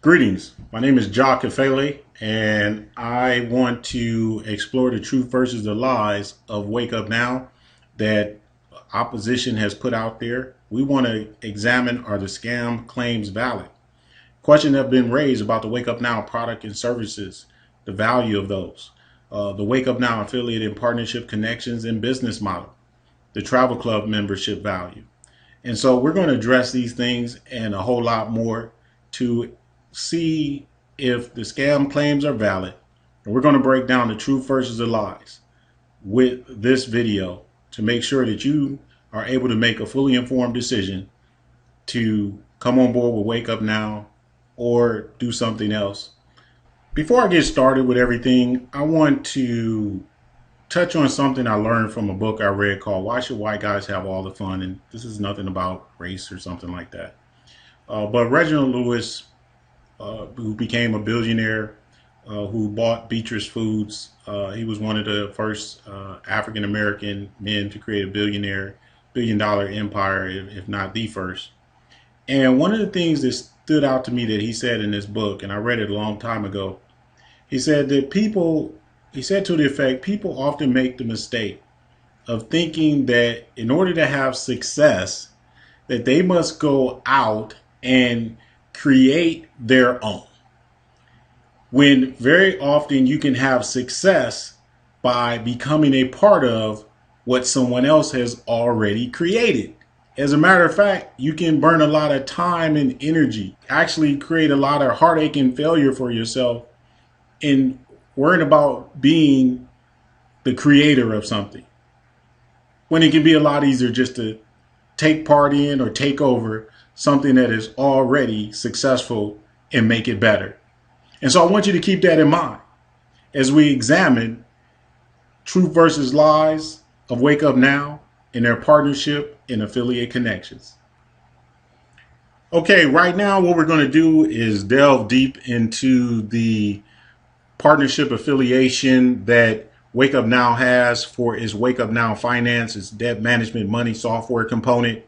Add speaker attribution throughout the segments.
Speaker 1: Greetings. My name is Jock Kafele, and I want to explore the truth versus the lies of Wake Up Now that opposition has put out there. We want to examine, are the scam claims valid? Questions have been raised about the Wake Up Now product and services, the value of those, the Wake Up Now affiliate and partnership connections and business model, the travel club membership value. And so we're going to address these things and a whole lot more to see if the scam claims are valid. And we're going to break down the truth versus the lies with this video to make sure that you are able to make a fully informed decision to come on board with Wake Up Now or do something else. Before I get started with everything, I want to touch on something I learned from a book I read called Why Should White Guys Have All the Fun? And this is nothing about race or something like that. But Reginald Lewis, who became a billionaire, who bought Beatrice Foods, he was one of the first African American men to create a billion dollar empire, if not the first. And one of the things that stood out to me that he said in this book, and I read it a long time ago, he said to the effect, people often make the mistake of thinking that in order to have success, that they must go out and create their own. When very often you can have success by becoming a part of what someone else has already created. As a matter of fact, you can burn a lot of time and energy, actually create a lot of heartache and failure for yourself in worrying about being the creator of something, when it can be a lot easier just to take part in or take over something that is already successful and make it better. And so I want you to keep that in mind as we examine truth versus lies of Wake Up Now and their partnership and affiliate connections. Okay, right now what we're going to do is delve deep into the partnership affiliation that Wake Up Now has for its Wake Up Now Finance, its debt management money software component.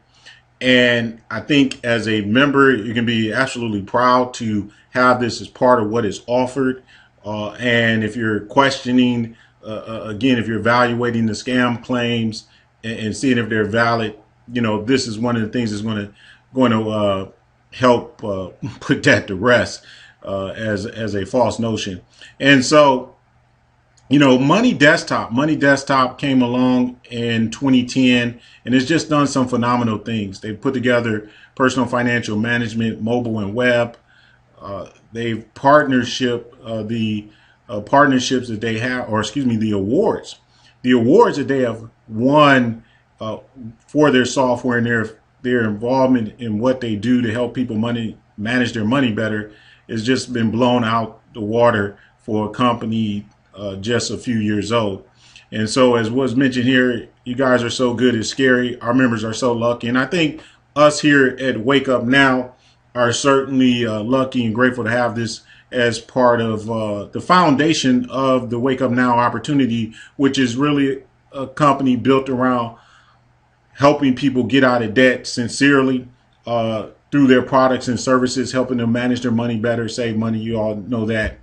Speaker 1: And I think as a member, you can be absolutely proud to have this as part of what is offered. And if you're questioning, again, if you're evaluating the scam claims and seeing if they're valid, this is one of the things that's going to help put that to rest as a false notion. And so, Money Desktop came along in 2010 and it's just done some phenomenal things. They've put together personal financial management, mobile and web. They've the partnerships that they have, the awards. The awards that they have won for their software and their involvement in what they do to help people manage their money better has just been blown out the water for a company just a few years old. And so, as was mentioned here, you guys are so good, it's scary. Our members are so lucky. And I think us here at Wake Up Now are certainly lucky and grateful to have this as part of the foundation of the Wake Up Now opportunity, which is really a company built around helping people get out of debt sincerely through their products and services, helping them manage their money better, save money. You all know that.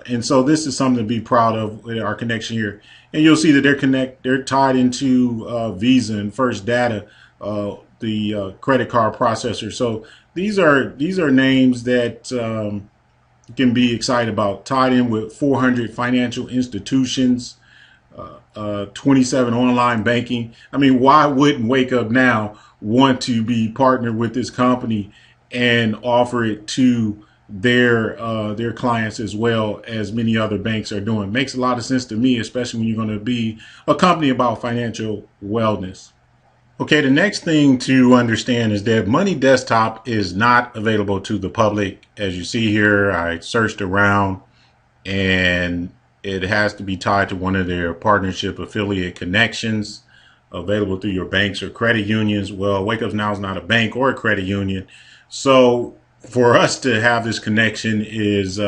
Speaker 1: And so this is something to be proud of with our connection here. And you'll see that they're tied into Visa and First Data, the credit card processor. So these are names that can be excited about. Tied in with 400 financial institutions, 27 online banking. I mean, why wouldn't Wake Up Now want to be partnered with this company and offer it to their clients as well as many other banks are doing? Makes a lot of sense to me, especially when you're going to be a company about financial wellness. Okay, the next thing to understand is that Money Desktop is not available to the public. As you see here, I searched around and it has to be tied to one of their partnership affiliate connections, available through your banks or credit unions. Well, Wake Up Now is not a bank or a credit union. So for us to have this connection is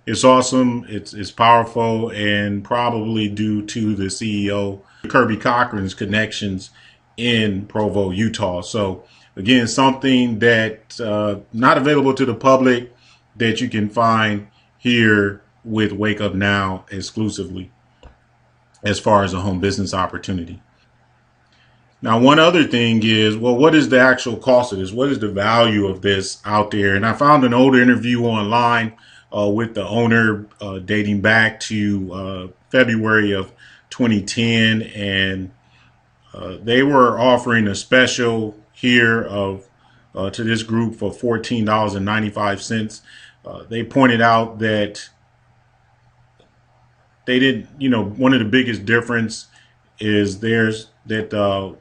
Speaker 1: it's awesome, it's powerful, and probably due to the CEO Kirby Cochran's connections in Provo, Utah. So again, something that not available to the public, that you can find here with Wake Up Now exclusively as far as a home business opportunity. Now, one other thing is, well, what is the actual cost of this? What is the value of this out there? And I found an older interview online with the owner dating back to February of 2010. And they were offering a special here of to this group for $14.95. They pointed out that they didn't, one of the biggest difference is that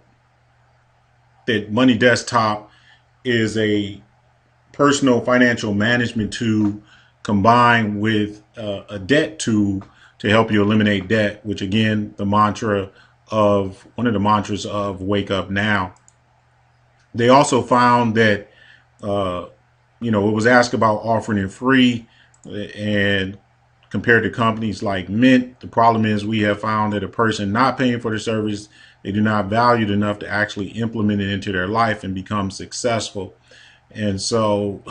Speaker 1: Money Desktop is a personal financial management tool combined with a debt tool to help you eliminate debt, which again, one of the mantras of Wake Up Now. They also found that, it was asked about offering it free, and compared to companies like Mint, the problem is we have found that a person not paying for the service, they do not value it enough to actually implement it into their life and become successful. And so,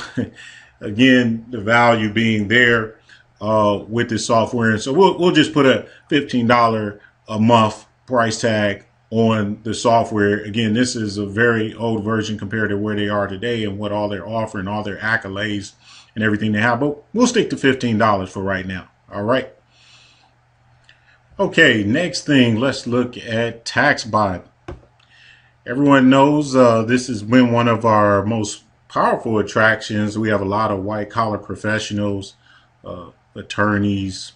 Speaker 1: again, the value being there with this software. And so we'll just put a $15 a month price tag on the software. Again, this is a very old version compared to where they are today and what all they're offering, all their accolades and everything they have. But we'll stick to $15 for right now. All right. Okay, next thing, let's look at TaxBot. Everyone knows this has been one of our most powerful attractions. We have a lot of white collar professionals, attorneys,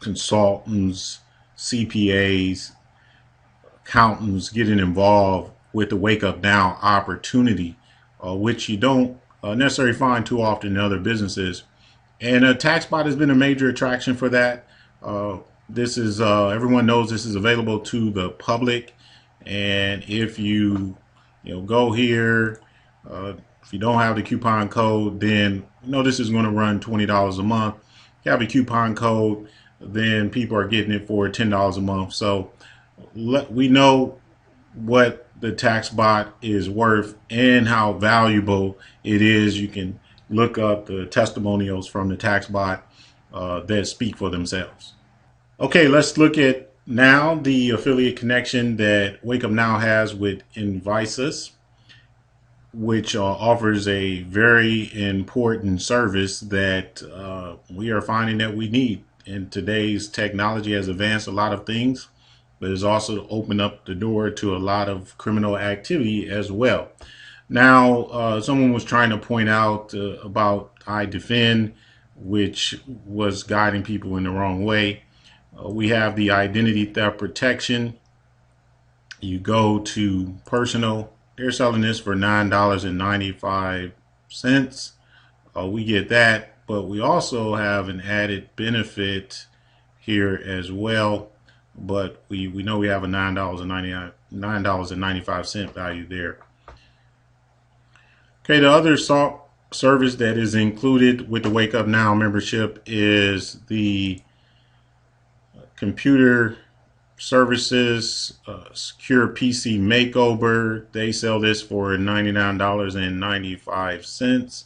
Speaker 1: consultants, CPAs, accountants getting involved with the Wake Up Now opportunity, which you don't necessarily find too often in other businesses. And TaxBot has been a major attraction for that. This is everyone knows this is available to the public, and if you go here, if you don't have the coupon code, then this is going to run $20 a month. If you have a coupon code, then people are getting it for $10 a month. So we know what the TaxBot is worth and how valuable it is. You can look up the testimonials from the TaxBot that speak for themselves. Okay, let's look at now the affiliate connection that Wake Up Now has with Invisus, which offers a very important service that we are finding that we need. In today's technology has advanced a lot of things, but it's also opened up the door to a lot of criminal activity as well. Now, someone was trying to point out about iDefend, which was guiding people in the wrong way. We have the identity theft protection. You go to personal. They're selling this for $9.95. We get that, but we also have an added benefit here as well. But we know we have a $9.95 value there. Okay, the other service that is included with the Wake Up Now membership is the computer services, secure PC makeover. They sell this for $99.95,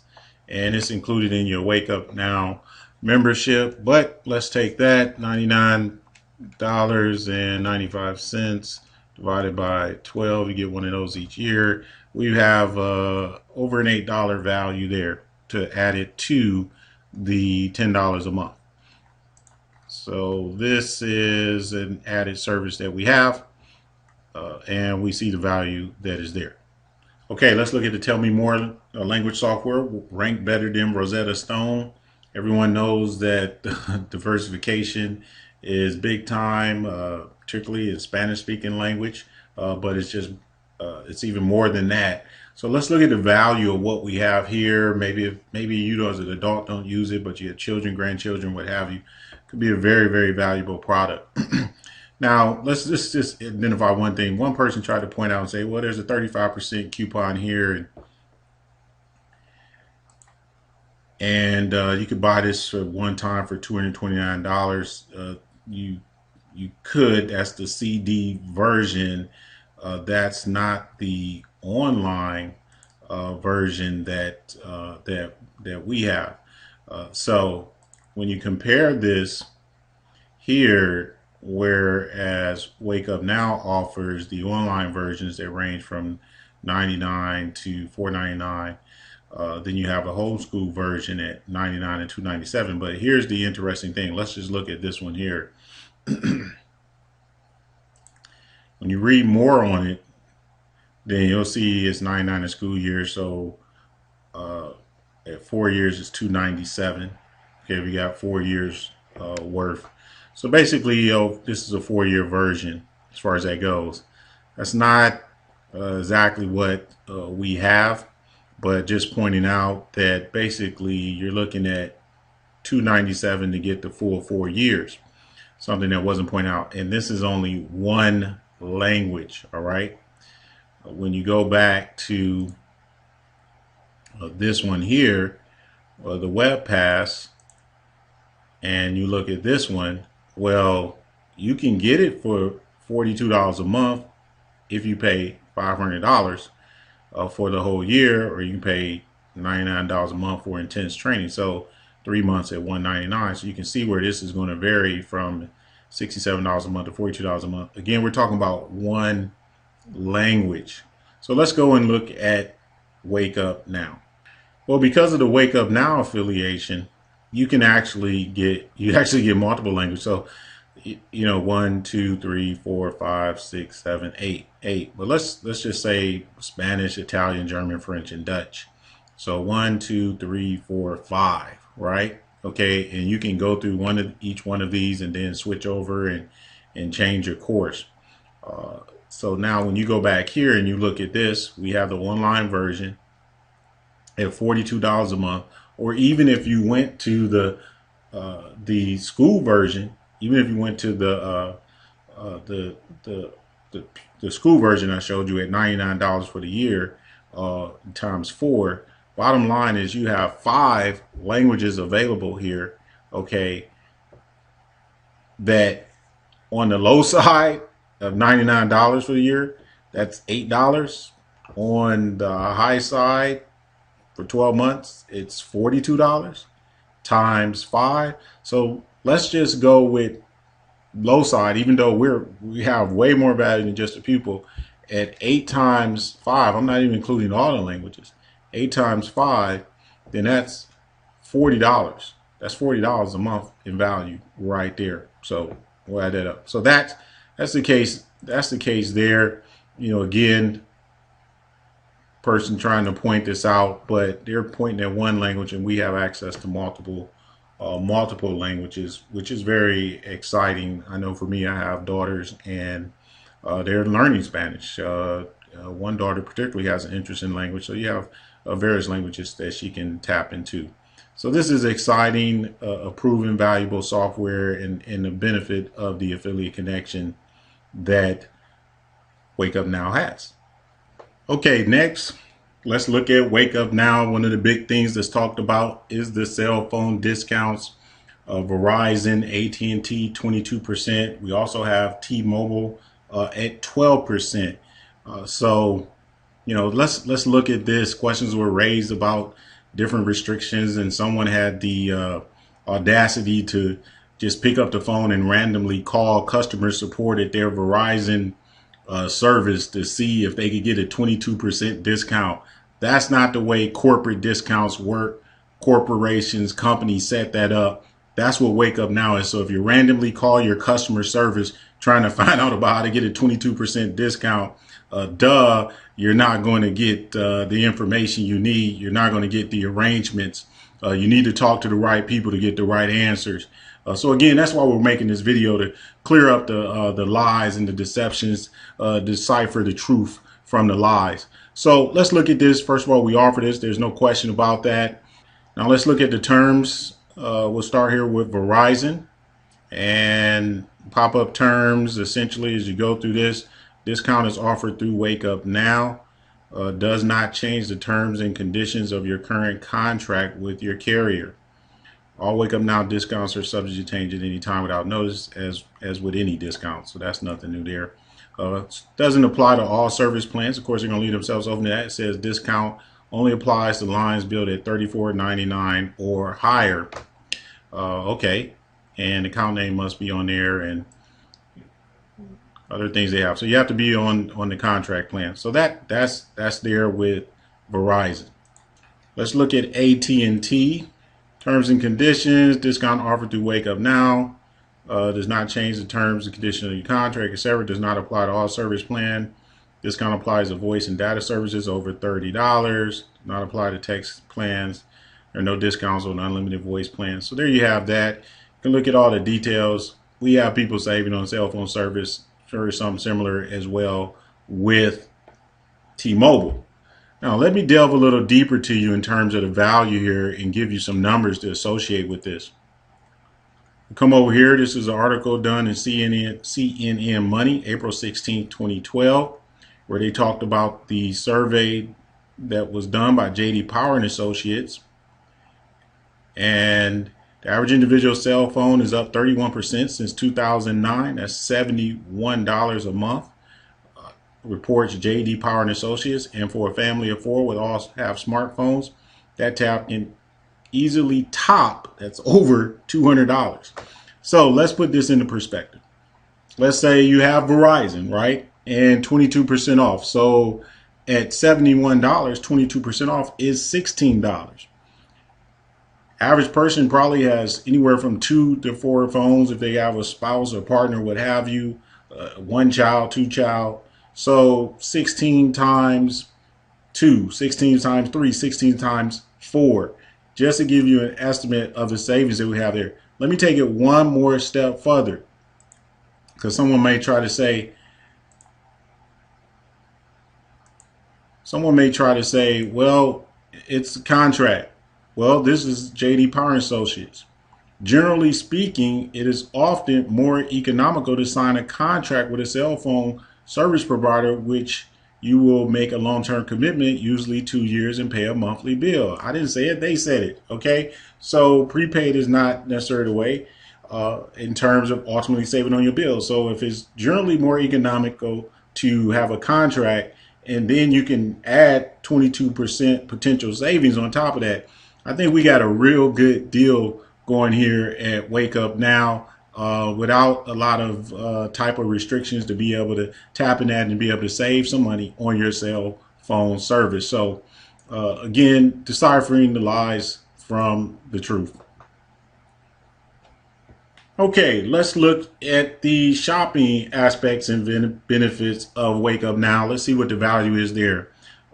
Speaker 1: and it's included in your Wake Up Now membership. But let's take that $99.95 divided by 12. You get one of those each year. We have over an $8 value there to add it to the $10 a month. So this is an added service that we have, and we see the value that is there. Okay, let's look at the Tell Me More language software, ranked better than Rosetta Stone. Everyone knows that diversification is big time, particularly in Spanish-speaking language, but it's even more than that. So let's look at the value of what we have here. Maybe you as an adult don't use it, but you have children, grandchildren, what have you. Could be a very, very valuable product. Now, let's just identify one thing. One person tried to point out and say, well, there's a 35% coupon here, and you could buy this for one time for $229. You could. That's the CD version. That's not the online version that that we have. So when you compare this here, whereas Wake Up Now offers the online versions that range from 99 to 499, then you have a whole school version at 99 and 297. But here's the interesting thing. Let's just look at this one here. When you read more on it, then you'll see it's 99 a school year. So at 4 years, it's 297. Okay, we got 4 years worth. So basically, this is a 4-year version as far as that goes. That's not exactly what we have, but just pointing out that basically you're looking at 297 to get the full 4 years. Something that wasn't pointed out, and this is only one language. All right. When you go back to this one here, the Web Pass, and you look at this one, well, you can get it for $42 a month if you pay $500 for the whole year, or you can pay $99 a month for intense training. So 3 months at $199. So you can see where this is going to vary from $67 a month to $42 a month. Again, we're talking about one language. So let's go and look at Wake Up Now. Well, because of the Wake Up Now affiliation, you can actually get multiple languages. So, you know, 1, 2, 3, 4, 5, 6, 7, 8. But let's just say Spanish, Italian, German, French, and Dutch. So 1, 2, 3, 4, 5, right? Okay, and you can go through each one of these and then switch over and change your course. So now when you go back here and you look at this, we have the online version at $42 a month. Or even if you went to the school version, even if you went to the school version I showed you at $99 for the year times 4. Bottom line is you have 5 languages available here. Okay, that on the low side of $99 for the year, that's $8. On the high side, for 12 months, it's $42 times 5. So let's just go with low side, even though we have way more value than just a pupil. At 8 times 5, I'm not even including all the languages. 8 times 5, then that's $40. That's $40 a month in value right there. So we'll add that up. So that's the case. That's the case there. You know, again, person trying to point this out, but they're pointing at one language, and we have access to multiple languages, which is very exciting. I know for me, I have daughters, and they're learning Spanish. One daughter particularly has an interest in language, so you have various languages that she can tap into. So this is exciting, a proven valuable software, and the benefit of the affiliate connection that Wake Up Now has. Okay, next, let's look at Wake Up Now. One of the big things that's talked about is the cell phone discounts. Verizon, AT&T, 22%. We also have T-Mobile at 12%. So, you know, let's look at this. Questions were raised about different restrictions, and someone had the audacity to just pick up the phone and randomly call customer support at their Verizon service to see if they could get a 22% discount. That's not the way corporate discounts work. Corporations, companies set that up. That's what Wake Up Now is. So if you randomly call your customer service trying to find out about how to get a 22% discount, you're not going to get the information you need. You're not going to get the arrangements. You need to talk to the right people to get the right answers. So again, that's why we're making this video, to clear up the lies and the deceptions, decipher the truth from the lies. So let's look at this. First of all, we offer this. There's no question about that. Now let's look at the terms. We'll start here with Verizon, and pop-up terms. Essentially, as you go through this, discount is offered through Wake Up Now. Does not change the terms and conditions of your current contract with your carrier. All Wake Up Now discounts are subject to change at any time without notice, as with any discount. So that's nothing new there. Doesn't apply to all service plans. Of course, they're going to leave themselves open to that. It says discount only applies to lines billed at $34.99 or higher. Okay, and account name must be on there and other things they have. So you have to be on the contract plan. So that's there with Verizon. Let's look at AT&T. Terms and conditions. Discount offered through Wake Up Now. Does not change the terms and conditions of your contract, etc. Does not apply to all service plan. Discount applies to voice and data services over $30. Does not apply to text plans. There are no discounts on unlimited voice plans. So there you have that. You can look at all the details. We have people saving on cell phone service. Sure, something similar as well with T-Mobile. Now let me delve a little deeper to you in terms of the value here and give you some numbers to associate with this. Come over here. This is an article done in CNN Money, April 16, 2012, where they talked about the survey that was done by J.D. Power and Associates. And the average individual cell phone is up 31% since 2009. That's $71 a month. Reports J.D. Power and Associates. And for a family of four with all have smartphones, that tap can easily top, that's over $200. So let's put this into perspective. Let's say you have Verizon, right? And 22% off. So at $71, 22% off is $16. Average person probably has anywhere from 2 to 4 phones if they have a spouse or partner, what have you, 1 child, 2 child. So 16 times 2, 16 times 3, 16 times 4, just to give you an estimate of the savings that we have there. Let me take it one more step further, because someone may try to say, well, it's a contract. Well, this is J.D. Power Associates. Generally speaking, it is often more economical to sign a contract with a cell phone service provider, which you will make a long-term commitment, usually 2 years, and pay a monthly bill. I didn't say it, they said it, okay? So prepaid is not necessarily the way in terms of ultimately saving on your bills. So if it's generally more economical to have a contract, and then you can add 22% potential savings on top of that, I think we got a real good deal going here at Wake Up Now. Without a lot of type of restrictions to be able to tap in that and be able to save some money on your cell phone service. So again, deciphering the lies from the truth. Okay, let's look at the shopping aspects and benefits of Wake Up Now. Let's see what the value is there.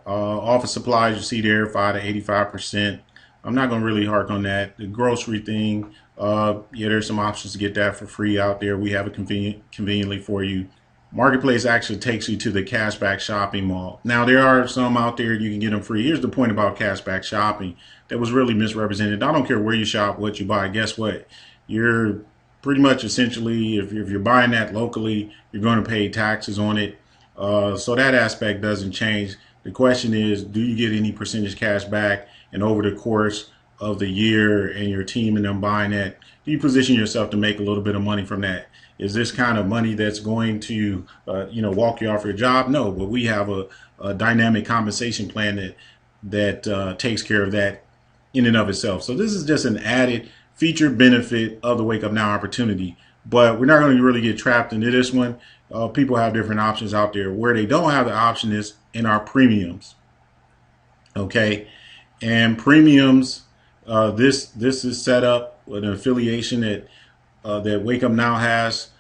Speaker 1: Office supplies, you see there, 5 to 85%. I'm not going to really hark on that. The grocery thing, yeah, there's some options to get that for free out there. We have it conveniently for you. Marketplace actually takes you to the cashback shopping mall. Now, there are some out there you can get them free. Here's the point about cashback shopping that was really misrepresented. I don't care where you shop, what you buy. Guess what? You're pretty much essentially, if you're buying that locally, you're going to pay taxes on it. So that aspect doesn't change. The question is, do you get any percentage cash back? And over the course of the year and your team and them buying that, do you position yourself to make a little bit of money from that? Is this kind of money that's going to, walk you off your job? No, but we have a dynamic compensation plan that takes care of that in and of itself. So this is just an added feature benefit of the Wake Up Now opportunity. But we're not going to really get trapped into this one. People have different options out there. Where they don't have the option is in our premiums. Okay. And premiums, this is set up with an affiliation that Wake Up Now has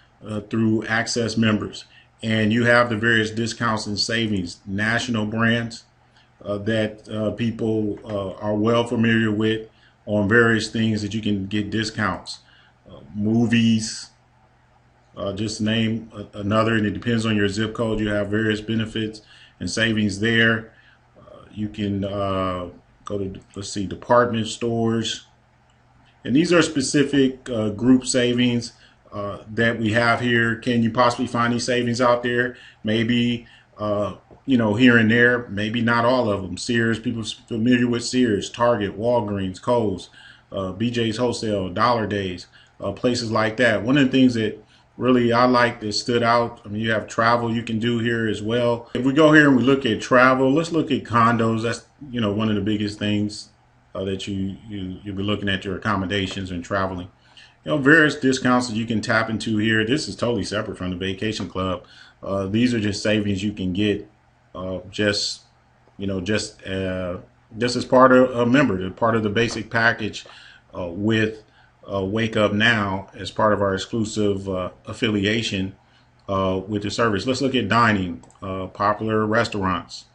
Speaker 1: through Access members. And you have the various discounts and savings, national brands that people are well familiar with on various things that you can get discounts. Movies, just name another, and it depends on your zip code. You have various benefits and savings there. You can go to, let's see, department stores. And these are specific group savings that we have here. Can you possibly find these savings out there? Maybe, here and there, maybe not all of them. Sears, people familiar with Sears, Target, Walgreens, Kohl's, BJ's Wholesale, Dollar Days, places like that. One of the things that really I like that stood out. I mean, you have travel you can do here as well. If we go here and we look at travel, let's look at condos. That's, you know, one of the biggest things that you'll be looking at your accommodations and traveling. You know, various discounts that you can tap into here. This is totally separate from the vacation club. These are just savings you can get just, you know, just as part of a member, part of the basic package with Wake Up Now as part of our exclusive affiliation with the service. Let's look at dining, popular restaurants.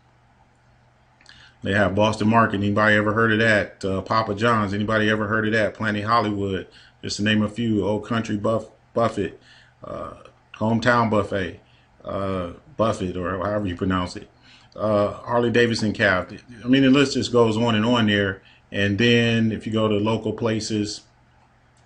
Speaker 1: They have Boston Market. Anybody ever heard of that? Papa John's. Anybody ever heard of that? Planet Hollywood. Just to name a few. Old Country Buffet, Hometown Buffet, Buffett, or however you pronounce it. Harley Davidson Cab. I mean, the list just goes on and on there. And then if you go to local places,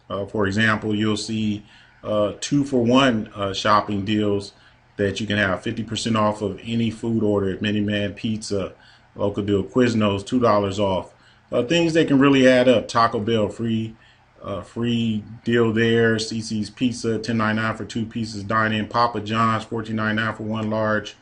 Speaker 1: for example, you'll see 2-for-1 shopping deals that you can have 50% off of any food order at Miniman Pizza, local deal, Quiznos, $2 off. Things that can really add up. Taco Bell, free deal there. CC's Pizza, $10.99 for 2 pieces. Dine-in. Papa John's, $14.99 for 1 large.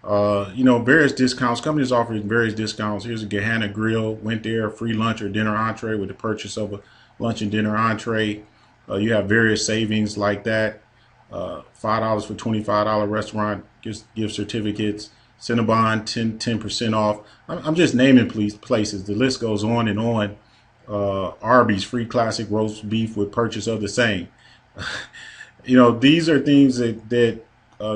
Speaker 1: You know, various discounts. Companies offering various discounts. Here's a Gahanna Grill. Went there, free lunch or dinner entree with the purchase of a lunch and dinner entree. You have various savings like that. $5 for $25 restaurant gift certificates. Cinnabon, 10% off. I'm just naming places. The list goes on and on. Arby's, free classic roast beef with purchase of the same. You know, these are things that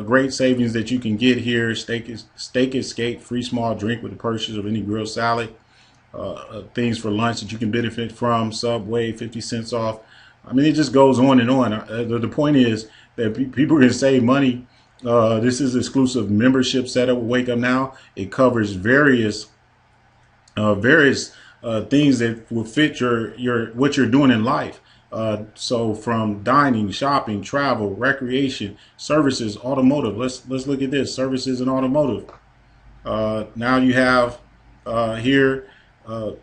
Speaker 1: great savings that you can get here. Steak Escape, free small drink with the purchase of any grilled salad. Things for lunch that you can benefit from. Subway, 50 cents off. I mean, it just goes on and on. The point is that people are going to save money. This is exclusive membership setup with Wake Up Now. It covers various things that will fit what you're doing in life. So from dining, shopping, travel, recreation, services, automotive. Let's look at this, services and automotive. Now you have here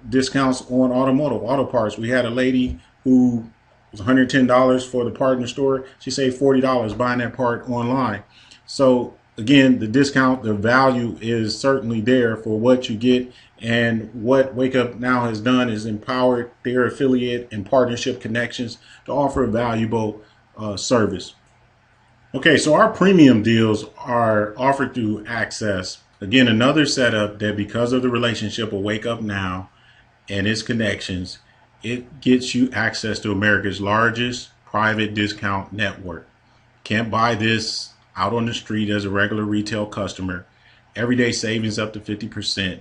Speaker 1: discounts on automotive, auto parts. We had a lady who was $110 for the part in the store. She saved $40 buying that part online. So again, the discount, the value is certainly there for what you get. And what Wake Up Now has done is empowered their affiliate and partnership connections to offer a valuable service. Okay, so our premium deals are offered through Access. Again, another setup that, because of the relationship of Wake Up Now and its connections, it gets you access to America's largest private discount network. Can't buy this out on the street as a regular retail customer. Everyday savings up to 50%.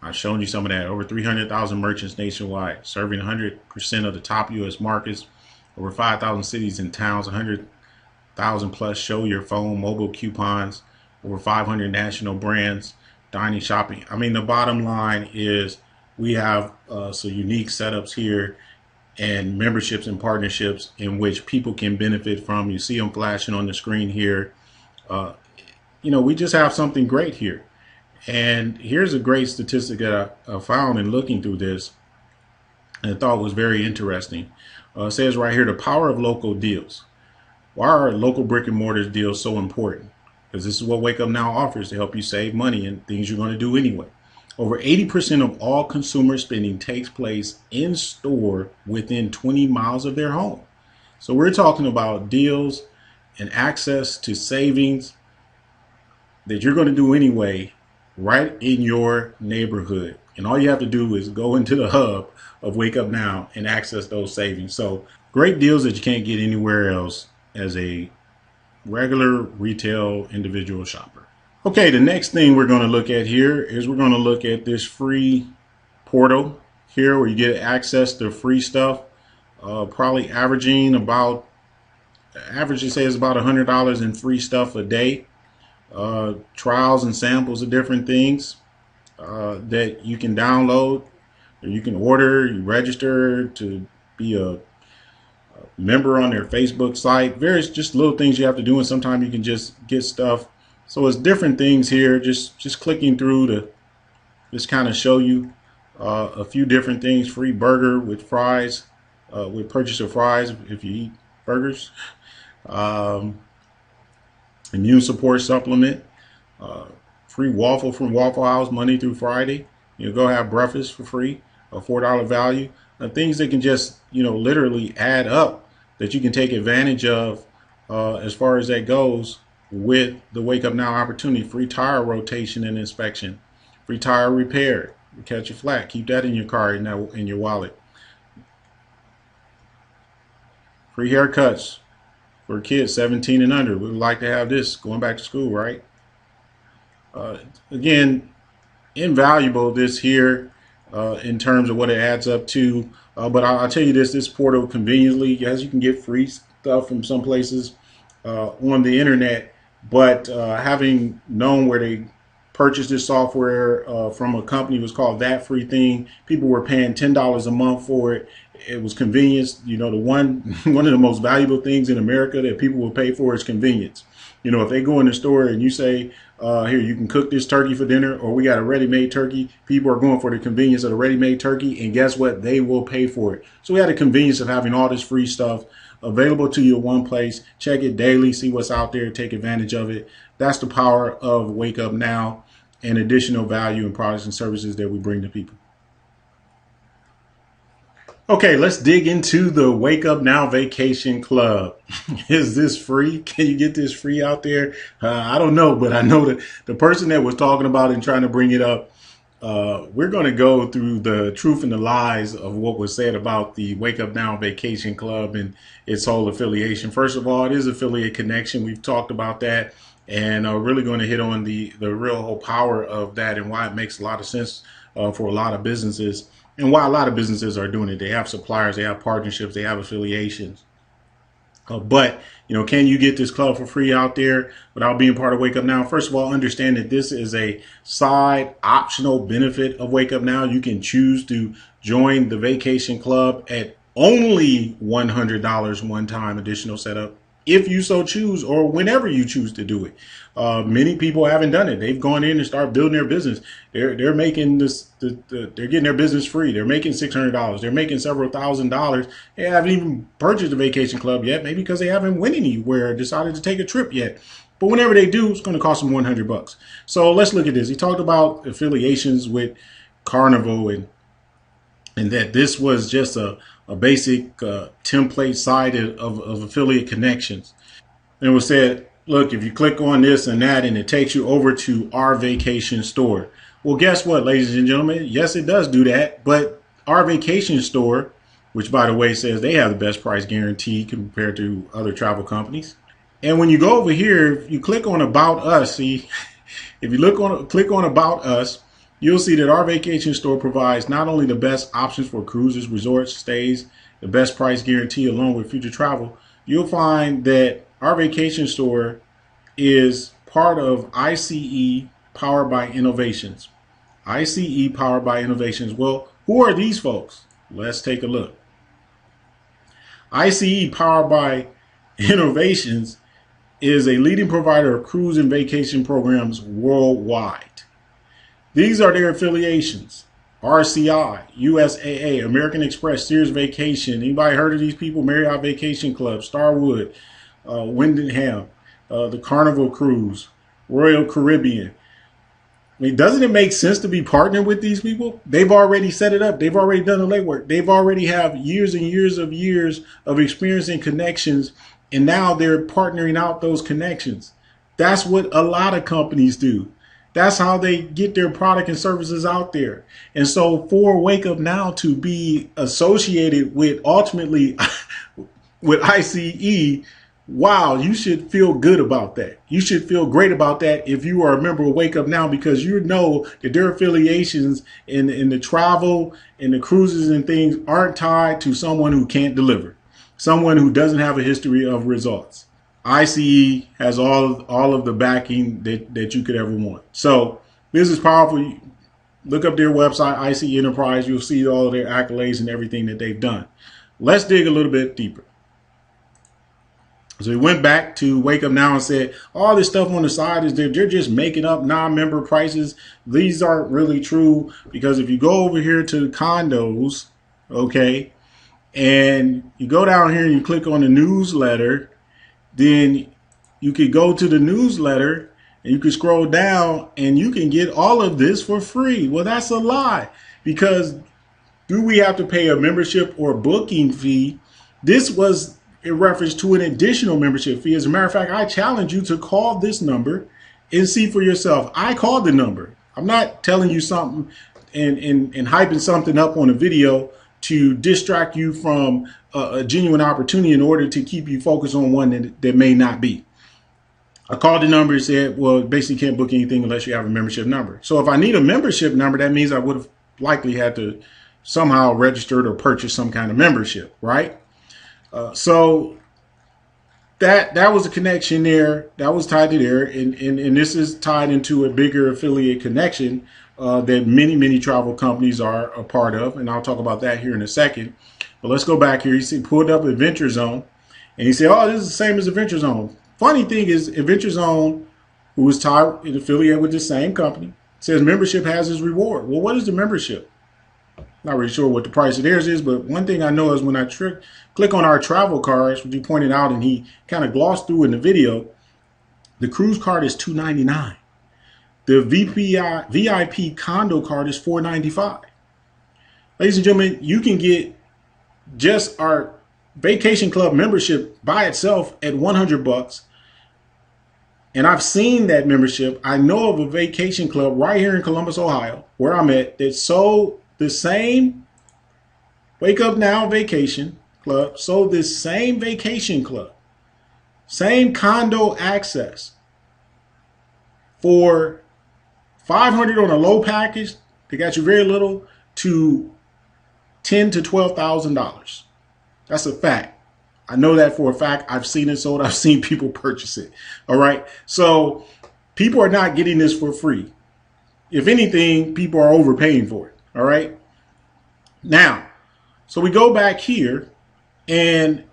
Speaker 1: I've shown you some of that. Over 300,000 merchants nationwide, serving 100% of the top U.S. markets, over 5,000 cities and towns, 100,000 plus show your phone, mobile coupons, over 500 national brands, dining, shopping. I mean, the bottom line is we have some unique setups here and memberships and partnerships in which people can benefit from. You see them flashing on the screen here. You know, we just have something great here. And here's a great statistic that I found in looking through this and I thought was very interesting. It says right here, the power of local deals. Why are local brick and mortar deals so important? Because this is what Wake Up Now offers to help you save money and things you're going to do anyway. Over 80% of all consumer spending takes place in store within 20 miles of their home. So we're talking about deals and access to savings that you're going to do anyway right in your neighborhood. And all you have to do is go into the hub of Wake Up Now and access those savings. So great deals that you can't get anywhere else as a regular retail individual shopper. Okay, the next thing we're going to look at here is we're going to look at this free portal here where you get access to free stuff, probably averaging about, averagely say it's about $100 in free stuff a day. Trials and samples of different things that you can download or you can order, you register to be a member on their Facebook site. Various just little things you have to do, and sometimes you can just get stuff. So it's different things here. Just clicking through to just kind of show you a few different things. Free burger with fries, with purchase of fries if you eat burgers. um, immune support supplement, uh, free waffle from Waffle House Monday through Friday. You know, go have breakfast for free, a $4 value. Things that can just, you know, literally add up that you can take advantage of as far as that goes with the Wake Up Now opportunity. Free tire rotation and inspection, free tire repair. Catch a flat, keep that in your car, in your wallet. Free haircuts for kids 17 and under. We would like to have this going back to school, right? Again, invaluable this here in terms of what it adds up to. But I'll tell you this portal conveniently, yes, you can get free stuff from some places on the internet, but having known where they purchased this software from a company, was called That Free Thing. People were paying $10 a month for it. It was convenience. You know, the one of the most valuable things in America that people will pay for is convenience. You know, if they go in the store and you say, here, you can cook this turkey for dinner, or we got a ready-made turkey, people are going for the convenience of the ready-made turkey, and guess what? They will pay for it. So we had the convenience of having all this free stuff available to you in one place. Check it daily, see what's out there, take advantage of it. That's the power of Wake Up Now and additional value in products and services that we bring to people. Okay, let's dig into the Wake Up Now Vacation Club. Is this free? Can you get this free out there? I don't know, but I know that the person that was talking about and trying to bring it up, we're going to go through the truth and the lies of what was said about the Wake Up Now Vacation Club and its whole affiliation. First of all, it is affiliate connection. We've talked about that, and really going to hit on the real whole power of that and why it makes a lot of sense for a lot of businesses. And why a lot of businesses are doing it. They have suppliers, they have partnerships, they have affiliations. But, you know, can you get this club for free out there without being part of Wake Up Now? First of all, understand that this is a side optional benefit of Wake Up Now. You can choose to join the vacation club at only $100 one-time additional setup, if you so choose, or whenever you choose to do it. Many people haven't done it. They've gone in and started building their business. They're making this. They're getting their business free. They're making $600. They're making several $1,000s. They haven't even purchased a vacation club yet, maybe because they haven't went anywhere, decided to take a trip yet. But whenever they do, it's going to cost them $100. So let's look at this. He talked about affiliations with Carnival and that this was just a basic template site of affiliate connections. And it was said, look, if you click on this and that, and it takes you over to our vacation store. Well, guess what, ladies and gentlemen? Yes, it does do that. But our vacation store, which, by the way, says they have the best price guarantee compared to other travel companies. And when you go over here, you click on About Us. See, if you click on About Us, you'll see that our vacation store provides not only the best options for cruises, resorts, stays, the best price guarantee along with future travel. You'll find that our vacation store is part of ICE Powered by Innovations. ICE Powered by Innovations. Well, who are these folks? Let's take a look. ICE Powered by Innovations is a leading provider of cruise and vacation programs worldwide. These are their affiliations: RCI, USAA, American Express, Sears Vacation. Anybody heard of these people? Marriott Vacation Club, Starwood, Wyndham, the Carnival Cruise, Royal Caribbean. I mean, doesn't it make sense to be partnered with these people? They've already set it up. They've already done the legwork. They've already have years and years of experience and connections, and now they're partnering out those connections. That's what a lot of companies do. That's how they get their product and services out there. And so for Wake Up Now to be associated with ultimately with ICE, wow, you should feel good about that. You should feel great about that if you are a member of Wake Up Now, because you know that their affiliations in the travel and the cruises and things aren't tied to someone who can't deliver, someone who doesn't have a history of results. ICE has all of the backing that you could ever want. So this is powerful. Look up their website, ICE Enterprise. You'll see all of their accolades and everything that they've done. Let's dig a little bit deeper. So we went back to Wake Up Now and said, all this stuff on the side is they're just making up non-member prices. These aren't really true, because if you go over here to condos, okay, and you go down here and you click on the newsletter, then you could go to the newsletter and you can scroll down and you can get all of this for free. Well, that's a lie, because do we have to pay a membership or booking fee? This was in reference to an additional membership fee. As a matter of fact, I challenge you to call this number and see for yourself. I called the number. I'm not telling you something and hyping something up on a video to distract you from a genuine opportunity in order to keep you focused on one that may not be. I called the number and said, well, basically can't book anything unless you have a membership number. So if I need a membership number, that means I would have likely had to somehow registered or purchase some kind of membership, right? So that was a connection there. That was tied to there. And this is tied into a bigger affiliate connection that many travel companies are a part of. And I'll talk about that here in a second. But let's go back here. You see, pulled up Adventure Zone. And he said, oh, this is the same as Adventure Zone. Funny thing is, Adventure Zone, who is tied and affiliated with the same company, says membership has its reward. Well, what is the membership? Not really sure what the price of theirs is, but one thing I know is when I click on our travel cards, which you pointed out and he kind of glossed through in the video, the cruise card is $299. The VIP condo card is $495. Ladies and gentlemen, you can get just our Vacation Club membership by itself at $100. And I've seen that membership. I know of a Vacation Club right here in Columbus, Ohio, where I'm at, that sold the same Wake Up Now Vacation Club, sold this same Vacation Club, same condo access for $500 on a low package. They got you very little to $10,000 to $12,000. That's a fact. I know that for a fact. I've seen it sold. I've seen people purchase it. All right. So people are not getting this for free. If anything, people are overpaying for it. All right. Now, so we go back here and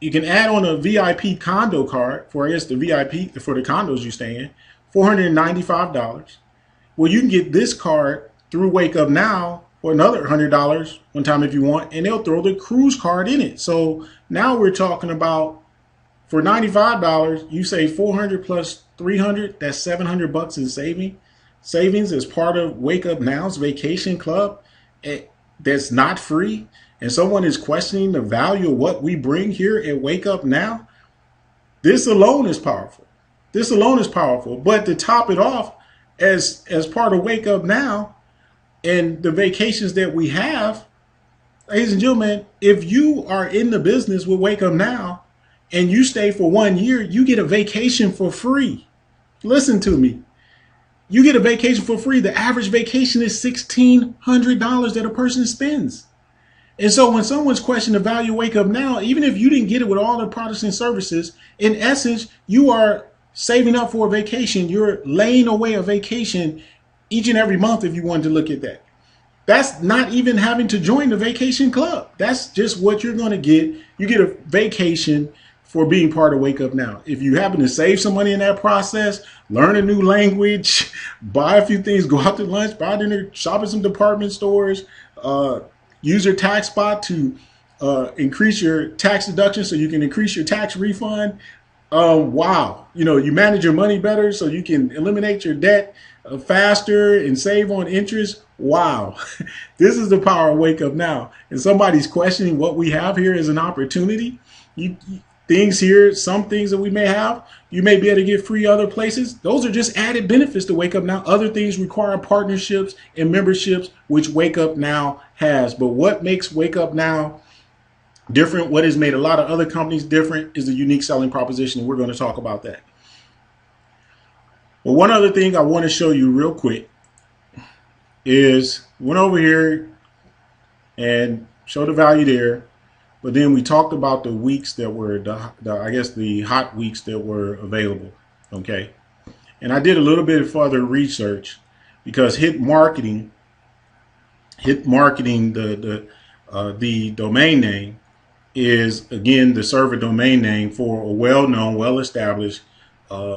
Speaker 1: you can add on a VIP condo card for, I guess, the VIP for the condos you stay in, $495. Well, you can get this card through Wake Up Now for another $100 one time if you want, and they'll throw the cruise card in it. So now we're talking about, for $95, you save $400 plus $300, that's $700 in savings as part of Wake Up Now's Vacation Club that's not free. And someone is questioning the value of what we bring here at Wake Up Now. This alone is powerful. This alone is powerful. But to top it off, as part of Wake Up Now and the vacations that we have, ladies and gentlemen, if you are in the business with Wake Up Now and you stay for 1 year, you get a vacation for free. Listen to me. You get a vacation for free. The average vacation is $1,600 that a person spends. And so when someone's questioning the value of Wake Up Now, even if you didn't get it with all the products and services, in essence, you are saving up for a vacation. You're laying away a vacation each and every month if you wanted to look at that. That's not even having to join the Vacation Club. That's just what you're going to get. You get a vacation for being part of Wake Up Now. If you happen to save some money in that process, learn a new language, buy a few things, go out to lunch, buy dinner, shop at some department stores, use your tax spot to increase your tax deduction so you can increase your tax refund. Wow. You manage your money better so you can eliminate your debt faster and save on interest. Wow. This is the power of Wake Up Now. And somebody's questioning what we have here as an opportunity. Things here, some things that we may have, you may be able to get free other places. Those are just added benefits to Wake Up Now. Other things require partnerships and memberships, which Wake Up Now has. But what makes Wake Up Now different, what has made a lot of other companies different, is the unique selling proposition. And we're going to talk about that. Well, one other thing I want to show you real quick is went over here and showed the value there. But then we talked about the weeks that were, I guess, the hot weeks that were available. Okay. And I did a little bit further research because Hit Marketing, the domain name is, again, the server domain name for a well-known, well-established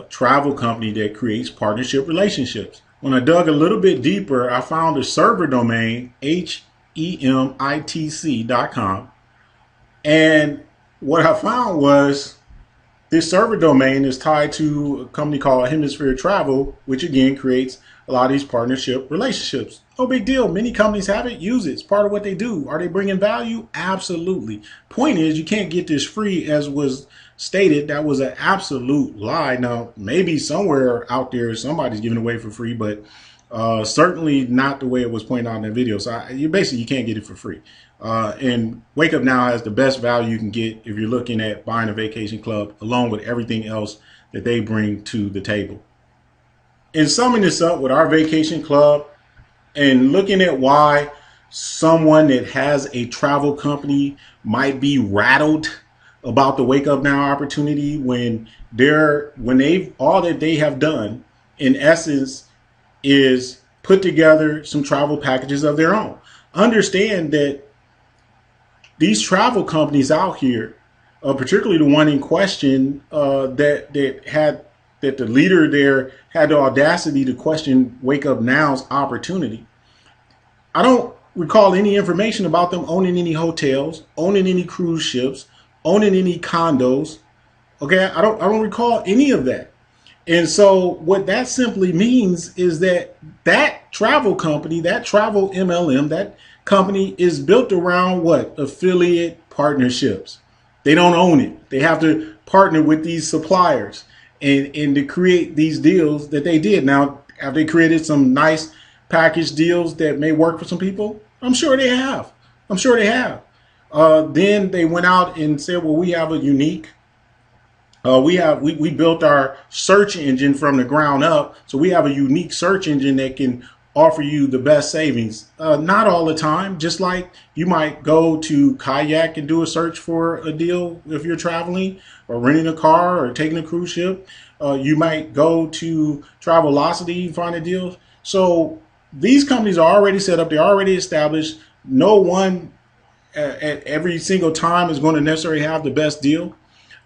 Speaker 1: travel company that creates partnership relationships. When I dug a little bit deeper, I found a server domain, HEMITC.com. And what I found was This server domain is tied to a company called Hemisphere Travel, which again creates a lot of these partnership relationships. No big deal. Many companies have it, use it. It's part of what they do. Are they bringing value? Absolutely. Point is, you can't get this free, as was stated. That was an absolute lie. Now, maybe somewhere out there somebody's giving away for free, but certainly not the way it was pointed out in the video. So you can't get it for free. And Wake Up Now has the best value you can get if you're looking at buying a vacation club, along with everything else that they bring to the table. In summing this up with our vacation club and looking at why someone that has a travel company might be rattled about the Wake Up Now opportunity when all that they have done in essence is put together some travel packages of their own. Understand that these travel companies out here, particularly the one in question, that the leader there had the audacity to question Wake Up Now's opportunity. I don't recall any information about them owning any hotels, owning any cruise ships, owning any condos. Okay, I don't recall any of that. And so what that simply means is that travel company, that travel MLM, that company is built around what? Affiliate partnerships. They don't own it. They have to partner with these suppliers and to create these deals that they did. Now, have they created some nice package deals that may work for some people? I'm sure they have. I'm sure they have. Then they went out and said, well, we have a unique we built our search engine from the ground up. So we have a unique search engine that can offer you the best savings. Not all the time, just like you might go to Kayak and do a search for a deal if you're traveling or renting a car or taking a cruise ship. You might go to Travelocity and find a deal. So these companies are already set up. They're already established. No one at every single time is going to necessarily have the best deal.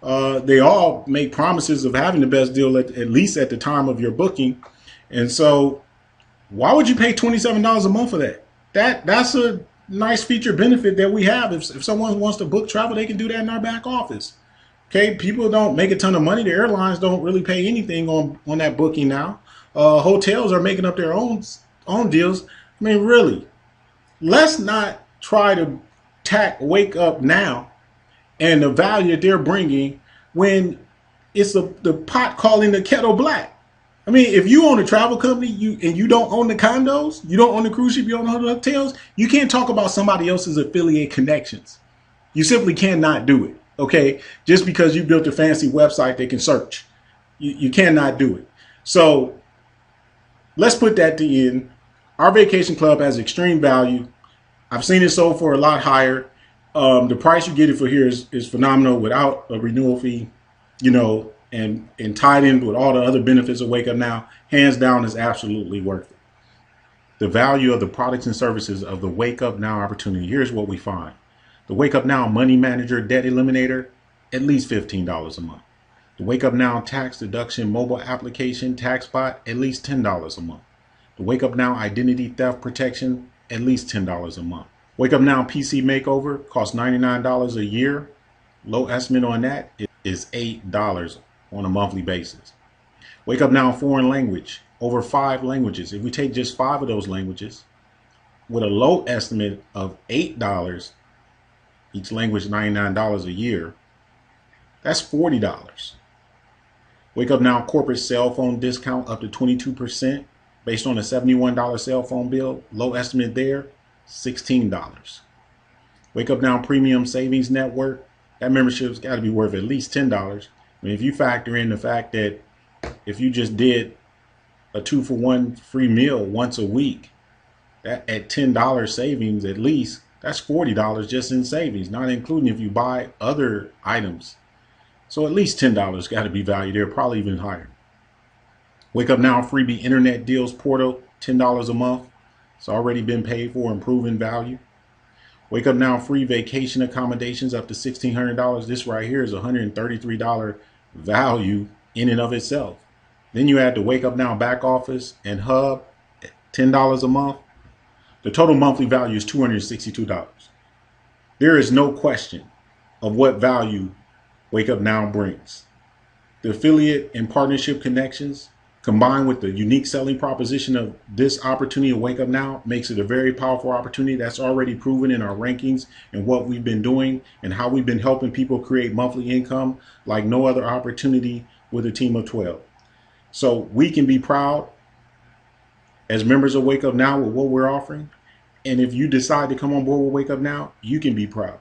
Speaker 1: They all make promises of having the best deal at least at the time of your booking. And so why would you pay $27 a month for that? That's a nice feature benefit that we have. If someone wants to book travel, they can do that in our back office. Okay, people don't make a ton of money. The airlines don't really pay anything on that booking now. Hotels are making up their own deals. I mean, really, let's not try to Wake Up Now and the value that they're bringing when it's the pot calling the kettle black. I mean, if you own a travel company and you don't own the condos, you don't own the cruise ship, you don't own the hotels, you can't talk about somebody else's affiliate connections. You simply cannot do it, okay? Just because you built a fancy website they can search. You cannot do it. So let's put that to end. Our vacation club has extreme value. I've seen it sold for a lot higher. The price you get it for here is phenomenal without a renewal fee, and tied in with all the other benefits of Wake Up Now. Hands down, is absolutely worth it. The value of the products and services of the Wake Up Now opportunity. Here's what we find. The Wake Up Now Money Manager Debt Eliminator, at least $15 a month. The Wake Up Now Tax Deduction Mobile Application Tax Bot, at least $10 a month. The Wake Up Now Identity Theft Protection, at least $10 a month. Wake Up Now PC Makeover costs $99 a year. Low estimate on that is $8 on a monthly basis. Wake Up Now Foreign Language, over 5 languages. If we take just 5 of those languages, with a low estimate of $8, each language $99 a year, that's $40. Wake Up Now Corporate Cell Phone Discount up to 22% based on a $71 cell phone bill. Low estimate there, $16. Wake Up Now Premium Savings Network, that membership's got to be worth at least $10. I mean, if you factor in the fact that if you just did a 2-for-1 free meal once a week, that at $10 savings at least, that's $40 just in savings, not including if you buy other items. So at least $10 got to be valued there, probably even higher. Wake Up Now Freebie Internet Deals Portal, $10 a month. It's already been paid for and proven value. Wake Up Now Free Vacation Accommodations up to $1,600. This right here is $133 value in and of itself. Then you add the Wake Up Now Back Office and Hub, $10 a month. The total monthly value is $262. There is no question of what value Wake Up Now brings. the affiliate and partnership connections, combined with the unique selling proposition of this opportunity to Wake Up Now, makes it a very powerful opportunity that's already proven in our rankings and what we've been doing and how we've been helping people create monthly income like no other opportunity with a team of 12. So we can be proud as members of Wake Up Now with what we're offering. And if you decide to come on board with Wake Up Now, you can be proud.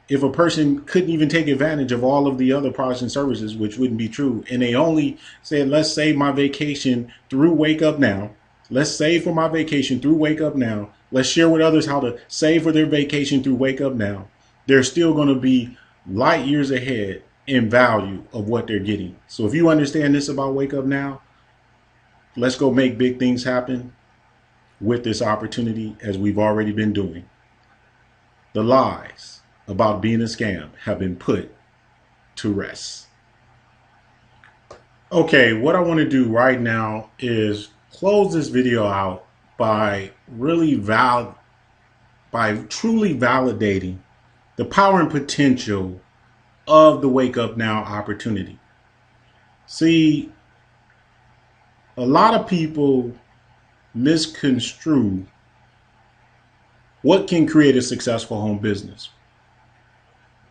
Speaker 1: If a person couldn't even take advantage of all of the other products and services, which wouldn't be true, and they only said, let's save my vacation through Wake Up Now, let's save for my vacation through Wake Up Now, let's share with others how to save for their vacation through Wake Up Now, they're still going to be light years ahead in value of what they're getting. So if you understand this about Wake Up Now, let's go make big things happen with this opportunity as we've already been doing. The lies about being a scam have been put to rest. Okay, what I want to do right now is close this video out by truly validating the power and potential of the Wake Up Now opportunity. See, a lot of people misconstrue what can create a successful home business.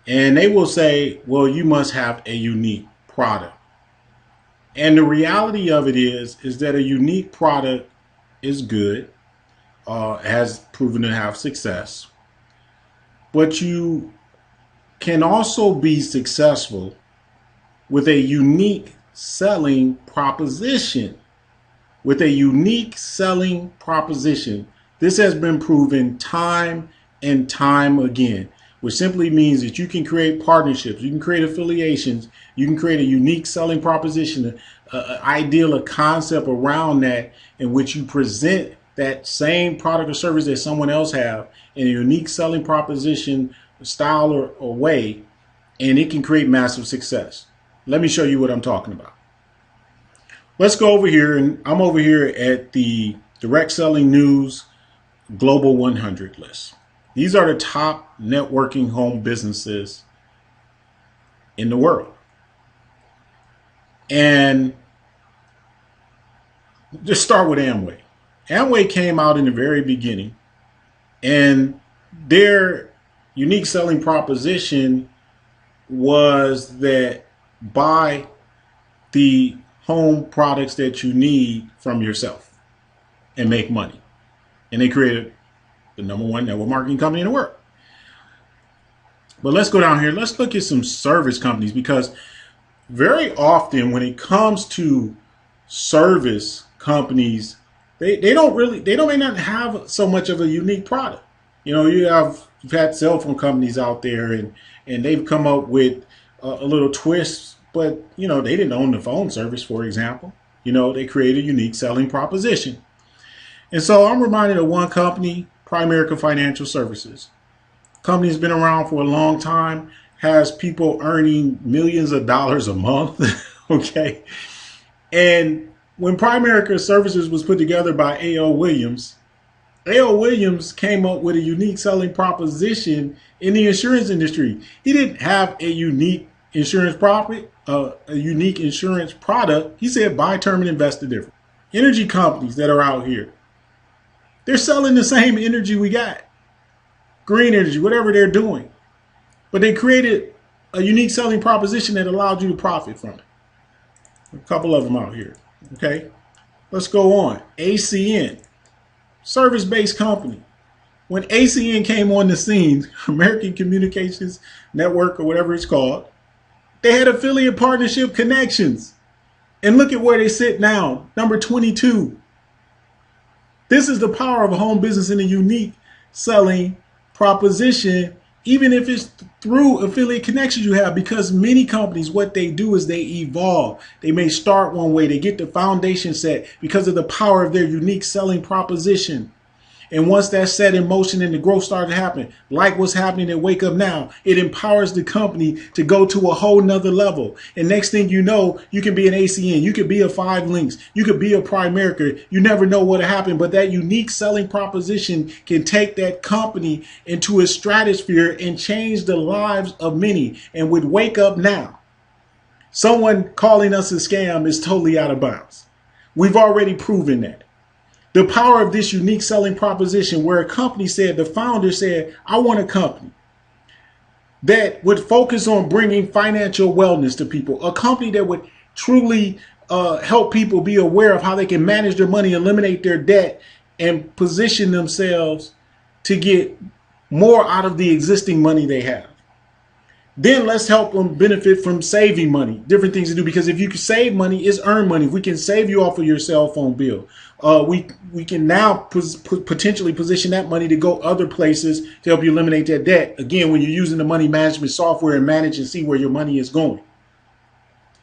Speaker 1: And they will say, well, you must have a unique product. And the reality of it is that a unique product is good, has proven to have success. But you can also be successful with a unique selling proposition. With a unique selling proposition. This has been proven time and time again, which simply means that you can create partnerships, you can create affiliations, you can create a unique selling proposition, an ideal, a concept around that in which you present that same product or service that someone else have in a unique selling proposition, style or way, and it can create massive success. Let me show you what I'm talking about. Let's go over here, and I'm over here at the Direct Selling News Global 100 list. These are the top networking home businesses in the world. And just start with Amway. Amway came out in the very beginning, and their unique selling proposition was that buy the home products that you need from yourself and make money. And they created the #1 network marketing company in the world. But let's go down here. Let's look at some service companies, because very often when it comes to service companies, they may not have so much of a unique product. You know, you've had cell phone companies out there and they've come up with a little twist. But, you know, they didn't own the phone service, for example. You know, they created a unique selling proposition. And so I'm reminded of one company, Primerica Financial Services. Company's been around for a long time, has people earning millions of dollars a month, okay? And when Primerica Services was put together by A.L. Williams, A.L. Williams came up with a unique selling proposition in the insurance industry. He didn't have a unique insurance product. He said buy term and invest the difference. Energy companies that are out here, they're selling the same energy we got. Green energy, whatever they're doing. But they created a unique selling proposition that allowed you to profit from it. A couple of them out here. Okay, let's go on. ACN, service-based company. When ACN came on the scene, American Communications Network or whatever it's called, they had affiliate partnership connections. And look at where they sit now, number 22. This is the power of a home business in a unique selling proposition, even if it's through affiliate connections you have, because many companies, what they do is they evolve. They may start one way, they get the foundation set because of the power of their unique selling proposition. And once that's set in motion and the growth started to happen, like what's happening at Wake Up Now, it empowers the company to go to a whole nother level. And next thing you know, you can be an ACN, you could be a 5 Links, you could be a Primerica. You never know what'll happen, but that unique selling proposition can take that company into a stratosphere and change the lives of many. And with Wake Up Now, Someone calling us a scam is totally out of bounds. We've already proven that. The power of this unique selling proposition, where a company said, the founder said, I want a company that would focus on bringing financial wellness to people, a company that would truly help people be aware of how they can manage their money, eliminate their debt, and position themselves to get more out of the existing money they have. Then let's help them benefit from saving money, different things to do. Because if you can save money, it's earned money. If we can save you off of your cell phone bill, we can now potentially position that money to go other places to help you eliminate that debt. Again, when you're using the money management software and manage and see where your money is going.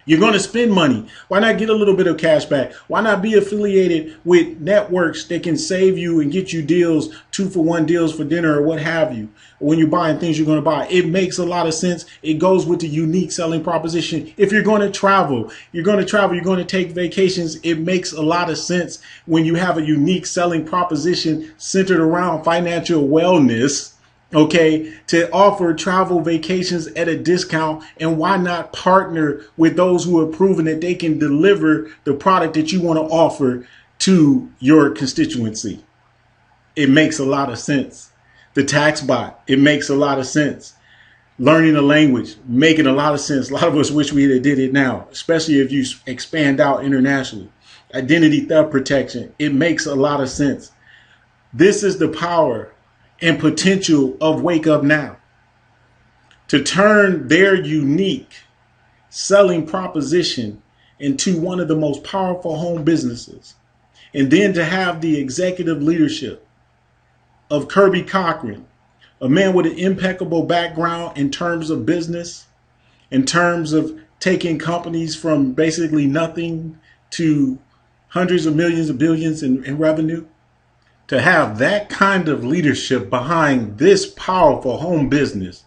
Speaker 1: You're going to spend money. Why not get a little bit of cash back? Why not be affiliated with networks that can save you and get you deals, 2-for-1 deals for dinner or what have you, when you're buying things you're going to buy? It makes a lot of sense. It goes with the unique selling proposition. If you're going to travel, you're going to take vacations. It makes a lot of sense when you have a unique selling proposition centered around financial wellness. Okay, to offer travel vacations at a discount. And why not partner with those who have proven that they can deliver the product that you want to offer to your constituency? It makes a lot of sense. The tax bot, it makes a lot of sense. Learning a language, making a lot of sense. A lot of us wish we did it now, especially if you expand out internationally. Identity theft protection, it makes a lot of sense. This is the power and potential of Wake Up Now, to turn their unique selling proposition into one of the most powerful home businesses, and then to have the executive leadership of Kirby Cochran, a man with an impeccable background in terms of business, in terms of taking companies from basically nothing to hundreds of millions of billions in revenue. To have that kind of leadership behind this powerful home business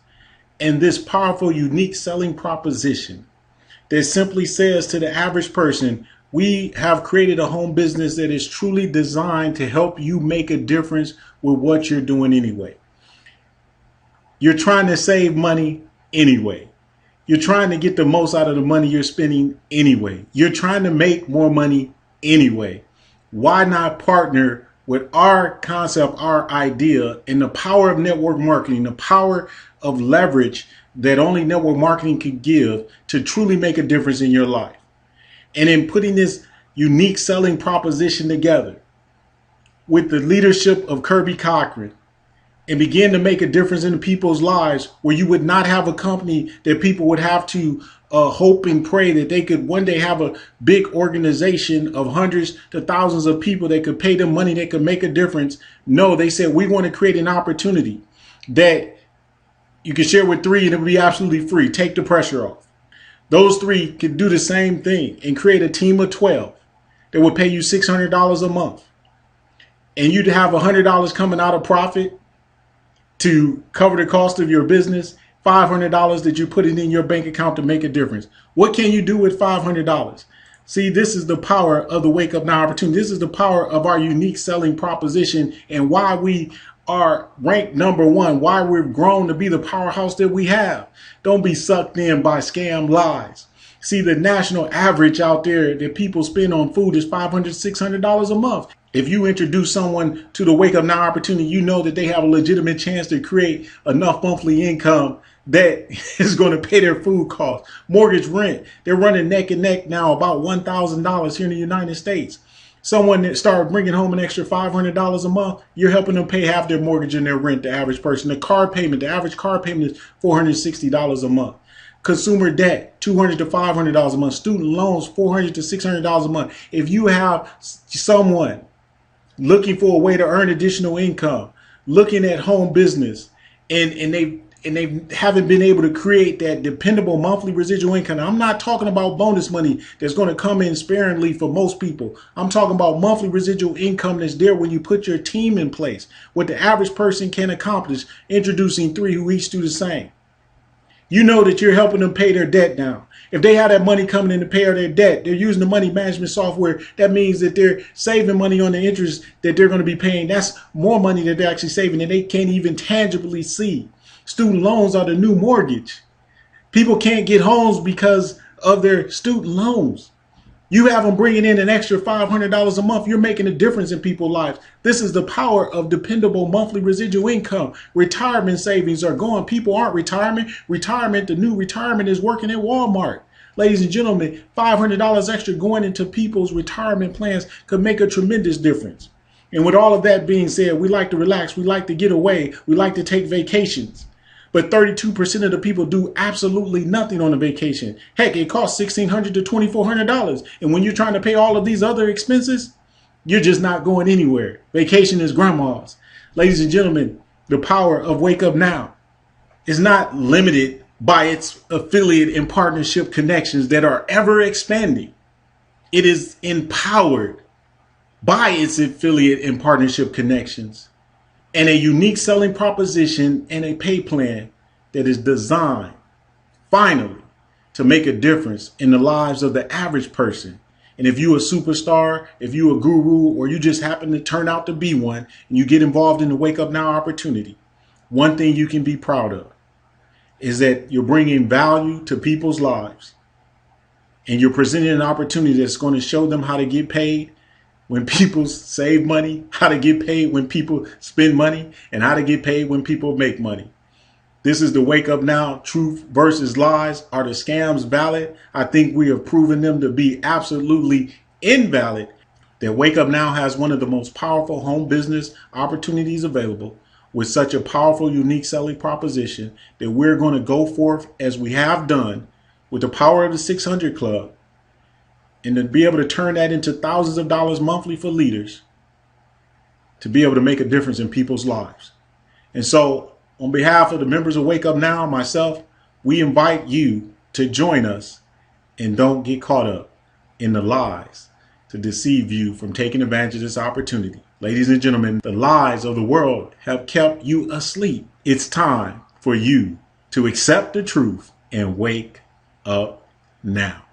Speaker 1: and this powerful, unique selling proposition that simply says to the average person, we have created a home business that is truly designed to help you make a difference with what you're doing anyway. You're trying to save money anyway. You're trying to get the most out of the money you're spending anyway. You're trying to make more money anyway. Why not partner with our concept, our idea, and the power of network marketing, the power of leverage that only network marketing could give to truly make a difference in your life? And in putting this unique selling proposition together with the leadership of Kirby Cochran, and begin to make a difference in people's lives, where you would not have a company that people would have to hope and pray that they could one day have a big organization of hundreds to thousands of people that could pay them money, that could make a difference. No, they said, we want to create an opportunity that you can share with 3 and it'll be absolutely free. Take the pressure off. Those 3 could do the same thing and create a team of 12 that would pay you $600 a month. And you'd have $100 coming out of profit to cover the cost of your business, $500 that you put it in your bank account to make a difference. What can you do with $500? See, this is the power of the Wake Up Now opportunity. This is the power of our unique selling proposition, and why we are ranked #1, why we've grown to be the powerhouse that we have. Don't be sucked in by scam lies. See, the national average out there that people spend on food is $500, $600 a month. If you introduce someone to the Wake Up Now opportunity, you know that they have a legitimate chance to create enough monthly income that is going to pay their food costs, mortgage, rent. They're running neck and neck now about $1,000 here in the United States. Someone that started bringing home an extra $500 a month, you're helping them pay half their mortgage and their rent, the average person. The car payment, the average car payment is $460 a month. Consumer debt, $200 to $500 a month. Student loans, $400 to $600 a month. If you have someone looking for a way to earn additional income, looking at home business, and they haven't been able to create that dependable monthly residual income. Now, I'm not talking about bonus money that's going to come in sparingly for most people. I'm talking about monthly residual income that's there when you put your team in place. What the average person can accomplish, introducing 3 who each do the same. You know that you're helping them pay their debt down. If they have that money coming in to pay their debt, they're using the money management software. That means that they're saving money on the interest that they're going to be paying. That's more money that they're actually saving and they can't even tangibly see. Student loans are the new mortgage. People can't get homes because of their student loans. You have them bringing in an extra $500 a month. You're making a difference in people's lives. This is the power of dependable monthly residual income. Retirement savings are going. People aren't retirement. The new retirement is working at Walmart. Ladies and gentlemen, $500 extra going into people's retirement plans could make a tremendous difference. And with all of that being said, we like to relax. We like to get away. We like to take vacations. But 32% of the people do absolutely nothing on a vacation. Heck, it costs $1,600 to $2,400. And when you're trying to pay all of these other expenses, you're just not going anywhere. Vacation is grandma's. Ladies and gentlemen, the power of Wake Up Now is not limited by its affiliate and partnership connections that are ever expanding. It is empowered by its affiliate and partnership connections and a unique selling proposition and a pay plan that is designed finally to make a difference in the lives of the average person. And if you're a superstar, if you're a guru, or you just happen to turn out to be one and you get involved in the Wake Up Now opportunity, one thing you can be proud of is that you're bringing value to people's lives and you're presenting an opportunity that's going to show them how to get paid when people save money, how to get paid when people spend money, and how to get paid when people make money. This is the Wake Up Now. Truth versus lies. Are the scams valid? I think we have proven them to be absolutely invalid. That Wake Up Now has one of the most powerful home business opportunities available, with such a powerful, unique selling proposition that we're going to go forth as we have done with the power of the 600 Club, and to be able to turn that into thousands of dollars monthly for leaders to be able to make a difference in people's lives. And so on behalf of the members of Wake Up Now, myself, we invite you to join us and don't get caught up in the lies to deceive you from taking advantage of this opportunity. Ladies and gentlemen, the lies of the world have kept you asleep. It's time for you to accept the truth and wake up now.